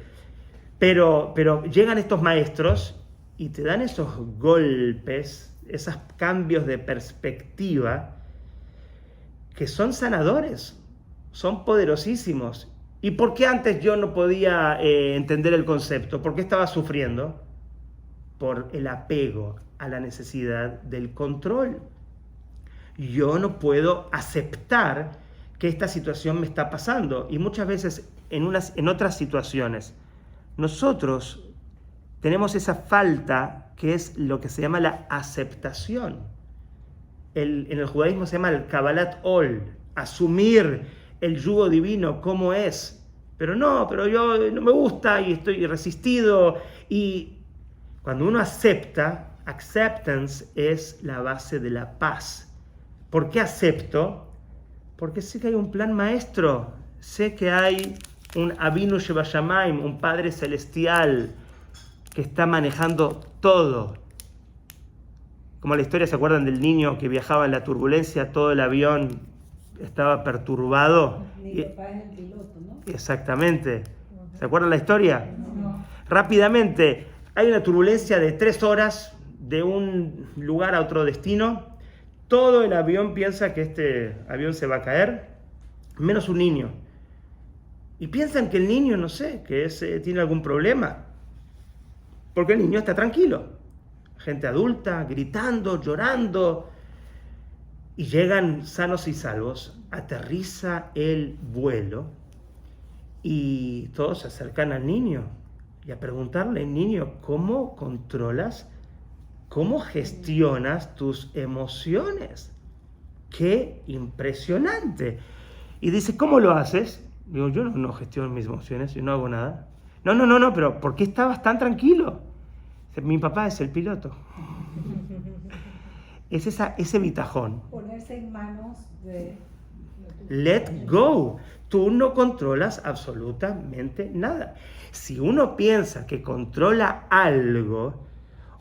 pero llegan estos maestros y te dan esos golpes, esos cambios de perspectiva que son sanadores, son poderosísimos. ¿Y por qué antes yo no podía entender el concepto? ¿Por qué estaba sufriendo? Por el apego a la necesidad del control. Yo no puedo aceptar que esta situación me está pasando. Y muchas veces en otras situaciones, nosotros tenemos esa falta que es lo que se llama la aceptación. En el judaísmo se llama el Kabbalat Ol, asumir el yugo divino como es. Pero yo no me gusta y estoy resistido. Y cuando uno acepta, acceptance es la base de la paz. ¿Por qué acepto? Porque sé que hay un plan maestro, sé que hay un Avinu Shebashamayim, un Padre Celestial que está manejando todo. Como la historia, ¿se acuerdan del niño que viajaba en la turbulencia? Todo el avión estaba perturbado.
Mi papá es el piloto, ¿no?
Exactamente. ¿Se acuerdan la historia? No. Rápidamente, hay una turbulencia de 3 horas de un lugar a otro destino. Todo el avión piensa que este avión se va a caer, menos un niño. Y piensan que el niño, no sé, tiene algún problema. Porque el niño está tranquilo. Gente adulta, gritando, llorando. Y llegan sanos y salvos, aterriza el vuelo y todos se acercan al niño y a preguntarle, niño, ¿cómo controlas, cómo gestionas tus emociones? ¡Qué impresionante! Y dice, ¿cómo lo haces? Digo, yo no gestiono mis emociones, yo no hago nada. No, pero ¿por qué estabas tan tranquilo? Dice, mi papá es el piloto. Es ese bitajón.
Ponerse en manos de...
Let go. Tú no controlas absolutamente nada. Si uno piensa que controla algo,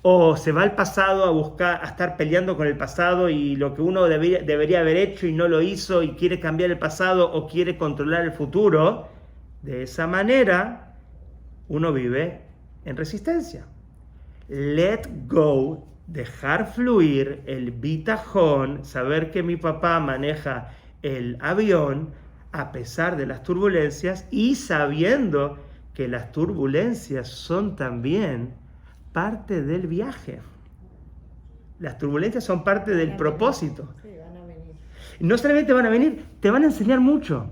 o se va al pasado a estar peleando con el pasado y lo que uno debería haber hecho y no lo hizo y quiere cambiar el pasado o quiere controlar el futuro, de esa manera uno vive en resistencia. Let go. Dejar fluir el bitajón, saber que mi papá maneja el avión a pesar de las turbulencias y sabiendo que las turbulencias son también parte del viaje. Las turbulencias son parte del propósito.
Sí, van a venir.
No solamente van a venir, te van a enseñar mucho.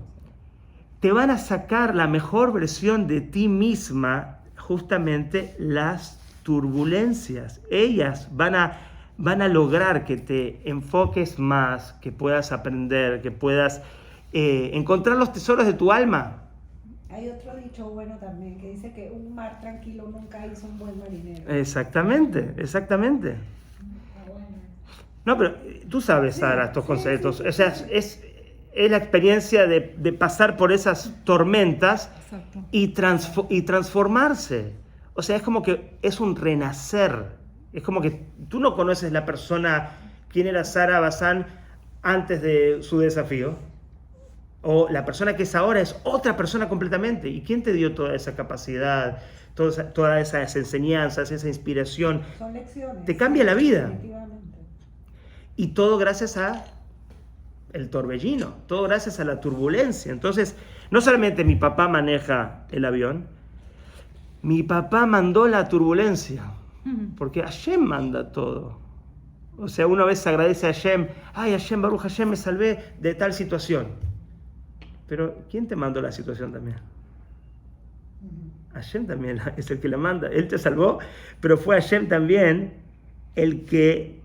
Te van a sacar la mejor versión de ti misma, justamente las turbulencias. Ellas van a lograr que te enfoques más, que puedas aprender, que puedas encontrar los tesoros de tu alma.
Hay otro dicho bueno también que dice que un mar tranquilo nunca hizo un buen marinero.
Exactamente. No, pero tú sabes, Sara, estos conceptos. O sea, es la experiencia de pasar por esas tormentas.
Exacto.
y transformarse. O sea, es como que es un renacer. Es como que tú no conoces la persona, quién era Sara Bazán antes de su desafío. O la persona que es ahora es otra persona completamente. ¿Y quién te dio toda esa capacidad, todas esas enseñanzas, esa inspiración?
Son lecciones.
Te cambia la vida.
Definitivamente.
Y todo gracias a el torbellino, todo gracias a la turbulencia. Entonces, no solamente mi papá maneja el avión, mi papá mandó la turbulencia, porque Hashem manda todo. O sea, una vez agradece a Hashem, ay Hashem, Baruch Hashem, me salvé de tal situación. Pero ¿quién te mandó la situación también? Hashem también es el que la manda. Él te salvó, pero fue Hashem también el que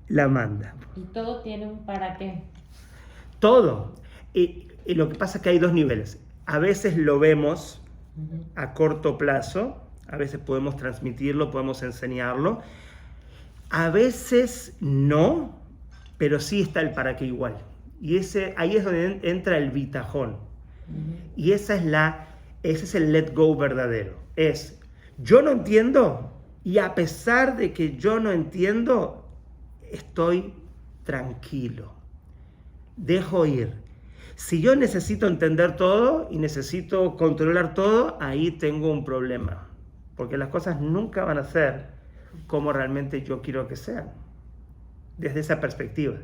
la manda.
Y todo tiene un para qué.
Todo. Y lo que pasa es que hay 2 niveles. A veces lo vemos a corto plazo, a veces podemos transmitirlo, podemos enseñarlo. A veces no, pero sí está el para qué igual. Y ahí es donde entra el bitajón. Y ese es el let go verdadero. Es, yo no entiendo, y a pesar de que yo no entiendo, estoy tranquilo. Dejo ir. Si yo necesito entender todo y necesito controlar todo, ahí tengo un problema. Porque las cosas nunca van a ser como realmente yo quiero que sean. Desde esa perspectiva.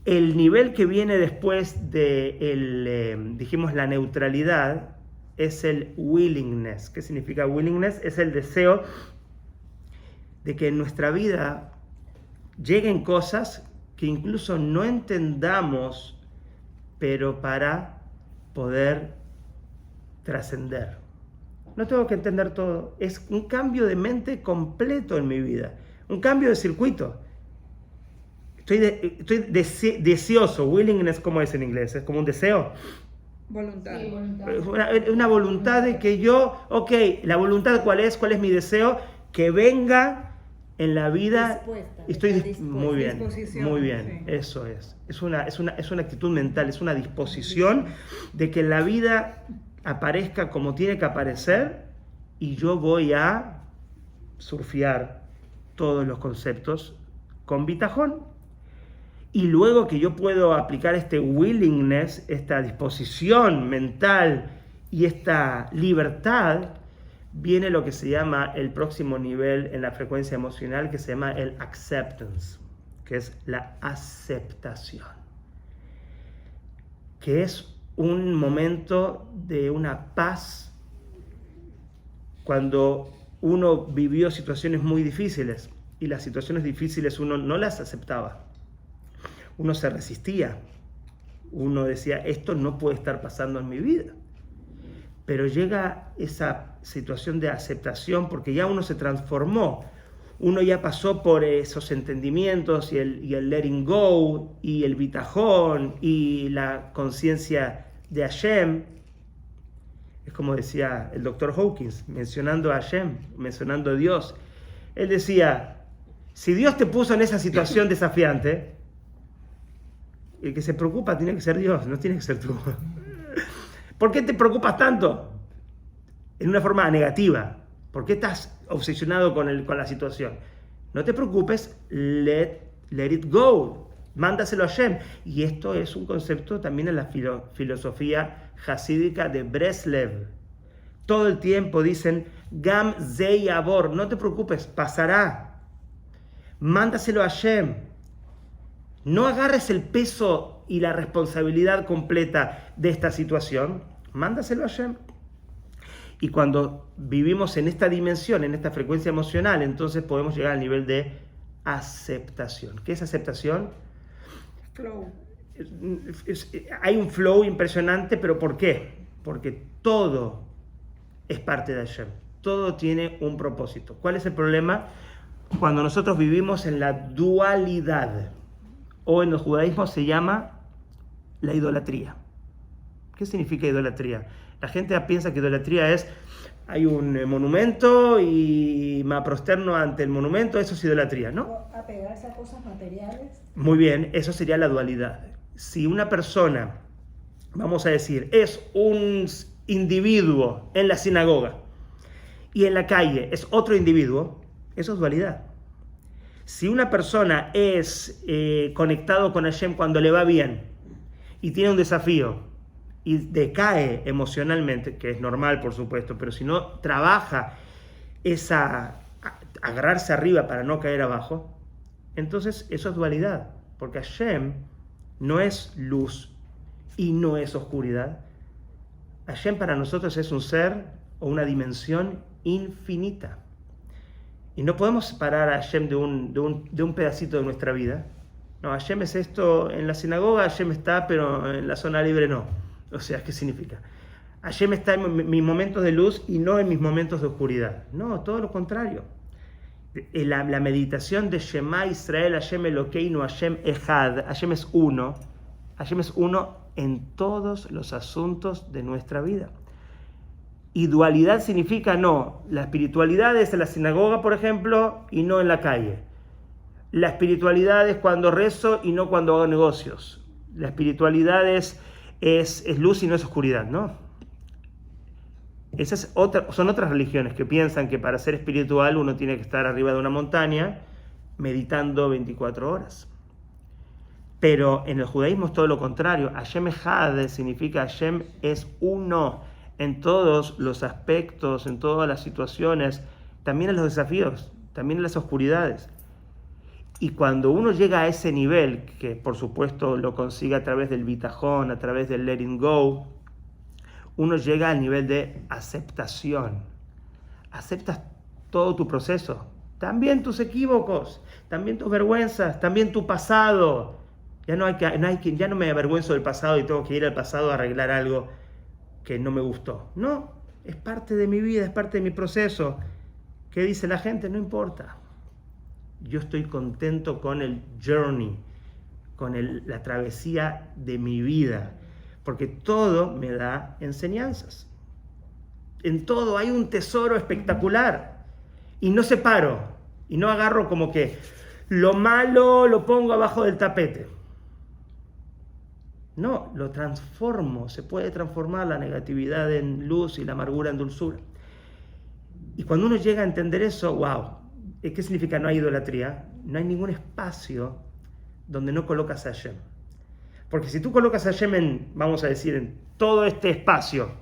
El nivel que viene después de dijimos la neutralidad es el willingness. ¿Qué significa willingness? Es el deseo de que en nuestra vida lleguen cosas que incluso no entendamos, pero para poder trascender. No tengo que entender todo. Es un cambio de mente completo en mi vida. Un cambio de circuito. Estoy deseoso. Willingness, ¿cómo es en inglés? Es como un deseo.
Voluntad.
Sí, voluntad.
Una voluntad de que yo, ok, la voluntad ¿cuál es? ¿Cuál es mi deseo? Que venga en la vida.
Dispuesta,
Estoy
está dispuesta.
muy bien,
Disposición,
muy bien,
sí.
eso es. Es una actitud mental, es una disposición de que la vida aparezca como tiene que aparecer y yo voy a surfear todos los conceptos con bitajón. Y luego que yo puedo aplicar este willingness, esta disposición mental y esta libertad, viene lo que se llama el próximo nivel en la frecuencia emocional, que se llama el acceptance, que es la aceptación, que es un momento de una paz cuando uno vivió situaciones muy difíciles y las situaciones difíciles uno no las aceptaba. Uno se resistía, uno decía, esto no puede estar pasando en mi vida. Pero llega esa situación de aceptación porque ya uno se transformó, uno ya pasó por esos entendimientos y el letting go y el bitajón y la conciencia de Hashem. Es como decía el Dr. Hawkins, mencionando a Hashem, mencionando a Dios. Él decía, si Dios te puso en esa situación desafiante, el que se preocupa tiene que ser Dios, no tiene que ser tú. ¿Por qué te preocupas tanto? En una forma negativa. ¿Por qué estás obsesionado con la situación? No te preocupes, let it go. Mándaselo a Hashem. Y esto es un concepto también en la filosofía hasídica de Breslev. Todo el tiempo dicen, Gam ze yavor, no te preocupes, pasará. Mándaselo a Hashem. No agarres el peso y la responsabilidad completa de esta situación, mándaselo a Hashem. Y cuando vivimos en esta dimensión, en esta frecuencia emocional, entonces podemos llegar al nivel de aceptación. ¿Qué es aceptación?
Flow.
Hay un flow impresionante, pero ¿por qué? Porque todo es parte de Hashem. Todo tiene un propósito. ¿Cuál es el problema? Cuando nosotros vivimos en la dualidad. O en el judaísmo se llama la idolatría. ¿Qué significa idolatría? La gente piensa que idolatría es, hay un monumento y me prosterno ante el monumento, eso es idolatría, ¿no?
Apegarse a cosas materiales.
Muy bien, eso sería la dualidad. Si una persona, vamos a decir, es un individuo en la sinagoga y en la calle es otro individuo, eso es dualidad. Si una persona es conectado con Hashem cuando le va bien y tiene un desafío y decae emocionalmente, que es normal por supuesto, pero si no trabaja agarrarse arriba para no caer abajo, entonces eso es dualidad, porque Hashem no es luz y no es oscuridad. Hashem para nosotros es un ser o una dimensión infinita. Y no podemos separar a Hashem de un pedacito de nuestra vida. No, Hashem es esto, en la sinagoga Hashem está, pero en la zona libre no. O sea, ¿qué significa? Hashem está en mis momentos de luz y no en mis momentos de oscuridad. No, todo lo contrario. La meditación de Shema Israel, Hashem Elokeinu, Hashem Echad, Hashem es uno en todos los asuntos de nuestra vida. Y dualidad significa no, la espiritualidad es en la sinagoga, por ejemplo, y no en la calle. La espiritualidad es cuando rezo y no cuando hago negocios. La espiritualidad es luz y no es oscuridad, ¿no? Son otras religiones que piensan que para ser espiritual uno tiene que estar arriba de una montaña meditando 24 horas. Pero en el judaísmo es todo lo contrario. Hashem Echad significa Hashem es uno en todos los aspectos, en todas las situaciones, también en los desafíos, también en las oscuridades. Y cuando uno llega a ese nivel, que por supuesto lo consigue a través del bitajón, a través del letting go, uno llega al nivel de aceptación. Aceptas todo tu proceso, también tus equívocos, también tus vergüenzas, también tu pasado. Ya no me avergüenzo del pasado y tengo que ir al pasado a arreglar algo que no me gustó. No, es parte de mi vida, es parte de mi proceso. ¿Qué dice la gente? No importa. Yo estoy contento con el journey, con la travesía de mi vida, porque todo me da enseñanzas. En todo hay un tesoro espectacular y no separo y no agarro como que lo malo lo pongo abajo del tapete. No, lo transformo. Se puede transformar la negatividad en luz y la amargura en dulzura. Y cuando uno llega a entender eso, wow, ¿qué significa no hay idolatría? No hay ningún espacio donde no colocas a Hashem. Porque si tú colocas a Hashem vamos a decir, en todo este espacio,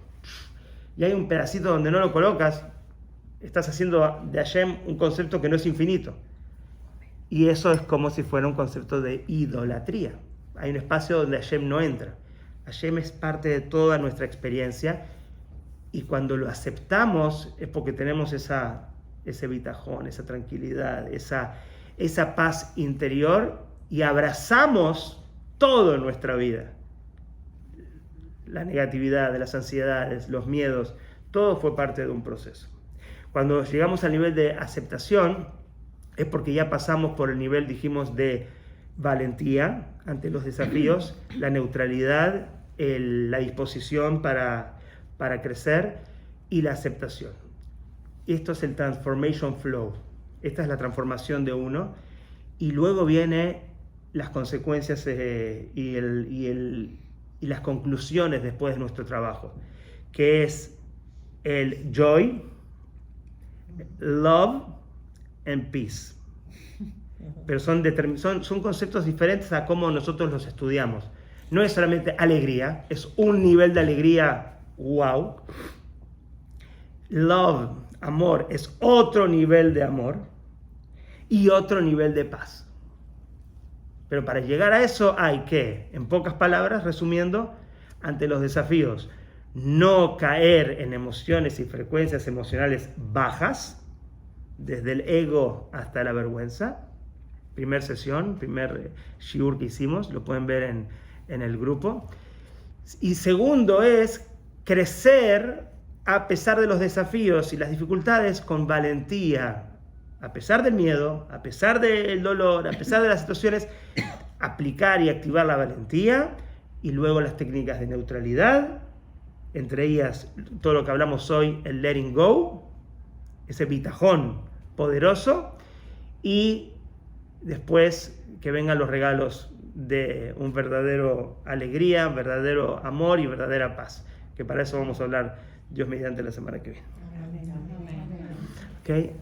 y hay un pedacito donde no lo colocas, estás haciendo de Hashem un concepto que no es infinito. Y eso es como si fuera un concepto de idolatría. Hay un espacio donde Hashem no entra. Hashem es parte de toda nuestra experiencia, y cuando lo aceptamos es porque tenemos ese bitajón, esa tranquilidad, esa paz interior, y abrazamos todo en nuestra vida. La negatividad, las ansiedades, los miedos, todo fue parte de un proceso. Cuando llegamos al nivel de aceptación, es porque ya pasamos por el nivel, dijimos, de valentía ante los desafíos, la neutralidad, la disposición para crecer y la aceptación. Esto es el transformation flow. Esta es la transformación de uno, y luego viene las consecuencias y las conclusiones después de nuestro trabajo, que es el joy, love and peace. Pero son conceptos diferentes a cómo nosotros los estudiamos. No es solamente alegría, es un nivel de alegría, wow. Love, amor, es otro nivel de amor y otro nivel de paz. Pero para llegar a eso hay que, en pocas palabras, resumiendo, ante los desafíos, no caer en emociones y frecuencias emocionales bajas, desde el ego hasta la vergüenza. Primer sesión, primer shiur que hicimos, lo pueden ver en el grupo. Y segundo es crecer a pesar de los desafíos y las dificultades con valentía, a pesar del miedo, a pesar del dolor, a pesar de las situaciones, aplicar y activar la valentía, y luego las técnicas de neutralidad, entre ellas todo lo que hablamos hoy, el letting go, ese bitajón poderoso, y después que vengan los regalos de un verdadero alegría, verdadero amor y verdadera paz, que para eso vamos a hablar Dios mediante la semana que viene.
Amén.
¿Okay?